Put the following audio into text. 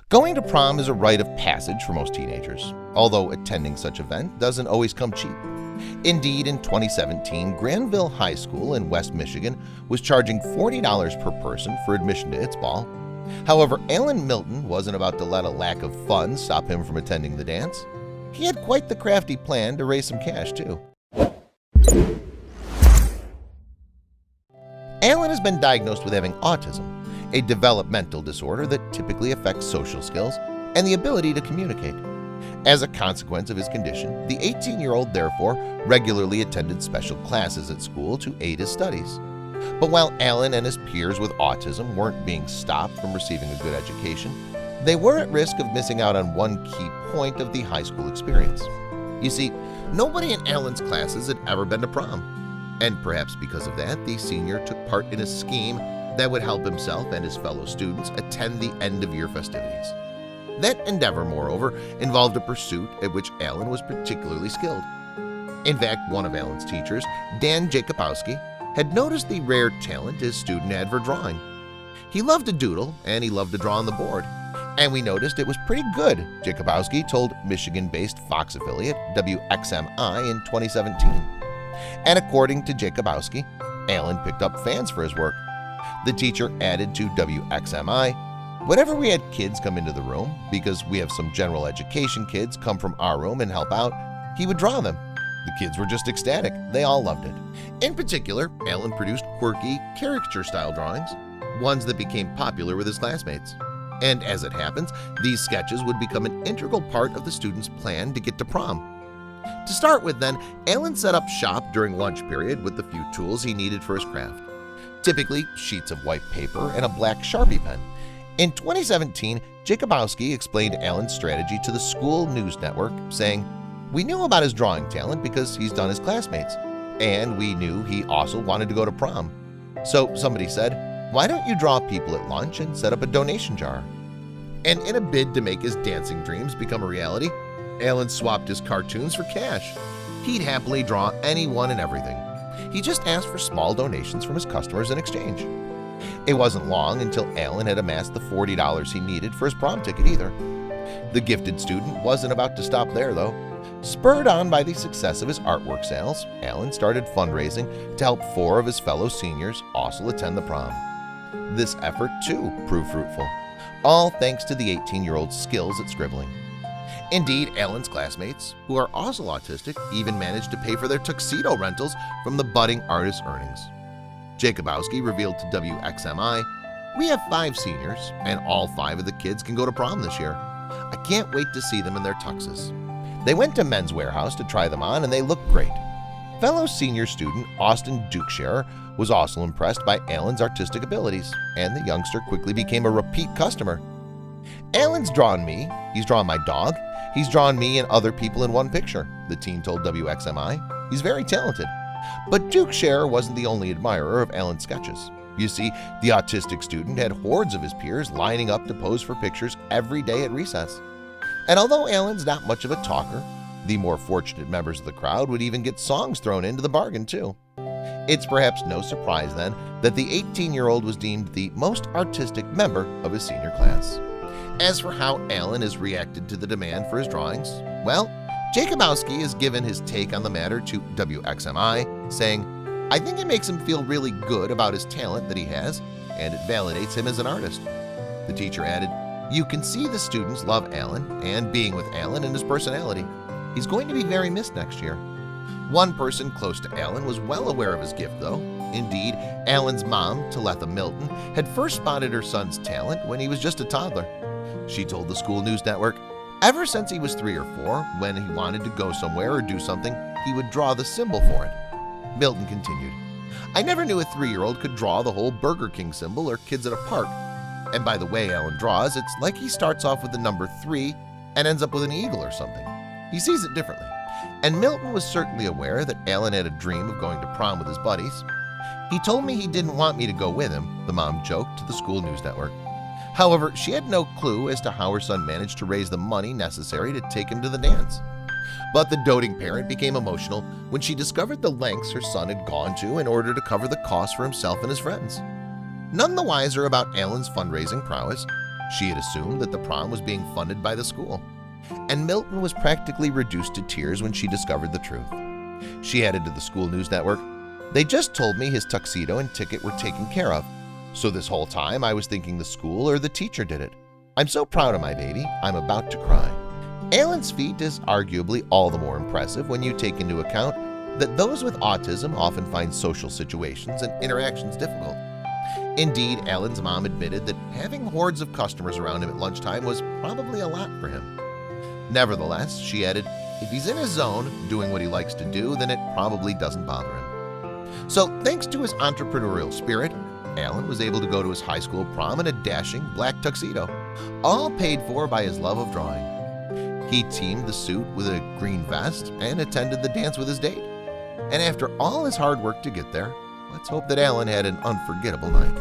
Going to prom is a rite of passage for most teenagers, although attending such an event doesn't always come cheap. Indeed, in 2017, Granville High School in West Michigan was charging $40 per person for admission to its ball. However, Alan Milton wasn't about to let a lack of funds stop him from attending the dance. He had quite the crafty plan to raise some cash, too. Alan has been diagnosed with having autism, a developmental disorder that typically affects social skills and the ability to communicate. As a consequence of his condition, the 18-year-old therefore regularly attended special classes at school to aid his studies. But while Alan and his peers with autism weren't being stopped from receiving a good education, they were at risk of missing out on one key point of the high school experience. You see, nobody in Alan's classes had ever been to prom, and perhaps because of that, the senior took part in a scheme that would help himself and his fellow students attend the end-of-year festivities. That endeavor, moreover, involved a pursuit at which Alan was particularly skilled. In fact, one of Alan's teachers, Dan Jacobowski, had noticed the rare talent his student had for drawing. He loved to doodle and he loved to draw on the board, and we noticed it was pretty good, Jacobowski told Michigan-based Fox affiliate WXMI in 2017. And according to Jacobowski, Alan picked up fans for his work. The teacher added to WXMI, "Whenever we had kids come into the room, because we have some general education kids come from our room and help out, he would draw them. The kids were just ecstatic. They all loved it." In particular, Alan produced quirky, caricature-style drawings, ones that became popular with his classmates. And as it happens, these sketches would become an integral part of the students' plan to get to prom. To start with then, Alan set up shop during lunch period with the few tools he needed for his craft. Typically, sheets of white paper and a black Sharpie pen. In 2017, Jacobowski explained Alan's strategy to the school news network, saying, "We knew about his drawing talent because he's done his classmates, and we knew he also wanted to go to prom. So somebody said, 'Why don't you draw people at lunch and set up a donation jar?' And in a bid to make his dancing dreams become a reality, Alan swapped his cartoons for cash. He'd happily draw anyone and everything. He just asked for small donations from his customers in exchange. It wasn't long until Alan had amassed the $40 he needed for his prom ticket either. The gifted student wasn't about to stop there, though. Spurred on by the success of his artwork sales, Alan started fundraising to help 4 of his fellow seniors also attend the prom. This effort, too, proved fruitful, all thanks to the 18-year-old's skills at scribbling. Indeed, Alan's classmates, who are also autistic, even managed to pay for their tuxedo rentals from the budding artist's earnings. Jacobowski revealed to WXMI, "We have 5 seniors, and all 5 of the kids can go to prom this year. I can't wait to see them in their tuxes. They went to Men's Warehouse to try them on, and they look great." Fellow senior student Austin Dukeshare was also impressed by Alan's artistic abilities, and the youngster quickly became a repeat customer. "Alan's drawn me, he's drawn my dog, he's drawn me and other people in one picture," the teen told WXMI. "He's very talented." But Dukeshare wasn't the only admirer of Alan's sketches. You see, the autistic student had hordes of his peers lining up to pose for pictures every day at recess. And although Alan's not much of a talker, the more fortunate members of the crowd would even get songs thrown into the bargain, too. It's perhaps no surprise, then, that the 18-year-old was deemed the most artistic member of his senior class. As for how Alan has reacted to the demand for his drawings, well, Jacobowski has given his take on the matter to WXMI, saying, "I think it makes him feel really good about his talent that he has, and it validates him as an artist." The teacher added, "You can see the students love Alan and being with Alan and his personality. He's going to be very missed next year." One person close to Alan was well aware of his gift, though. Indeed, Alan's mom, Taletha Milton, had first spotted her son's talent when he was just a toddler. She told the school news network, "Ever since he was 3 or 4, when he wanted to go somewhere or do something, he would draw the symbol for it." Milton continued, "I never knew a 3-year-old could draw the whole Burger King symbol or kids at a park. And by the way Alan draws, it's like he starts off with the number 3 and ends up with an eagle or something. He sees it differently." And Milton was certainly aware that Alan had a dream of going to prom with his buddies. "He told me he didn't want me to go with him," the mom joked to the school news network. However, she had no clue as to how her son managed to raise the money necessary to take him to the dance. But the doting parent became emotional when she discovered the lengths her son had gone to in order to cover the cost for himself and his friends. None the wiser about Alan's fundraising prowess, She had assumed that the prom was being funded by the school, and Milton was practically reduced to tears when she discovered the truth. She added to the school news network, "They just told me his tuxedo and ticket were taken care of, so this whole time I was thinking the school or the teacher did it. I'm so proud of my baby, I'm about to cry." Alan's feat is arguably all the more impressive when you take into account that those with autism often find social situations and interactions difficult. Indeed, Alan's mom admitted that having hordes of customers around him at lunchtime was probably a lot for him. Nevertheless, she added, if he's in his zone, doing what he likes to do, then it probably doesn't bother him. So, thanks to his entrepreneurial spirit, Alan was able to go to his high school prom in a dashing black tuxedo, all paid for by his love of drawing. He teamed the suit with a green vest and attended the dance with his date. And after all his hard work to get there, let's hope that Alan had an unforgettable night.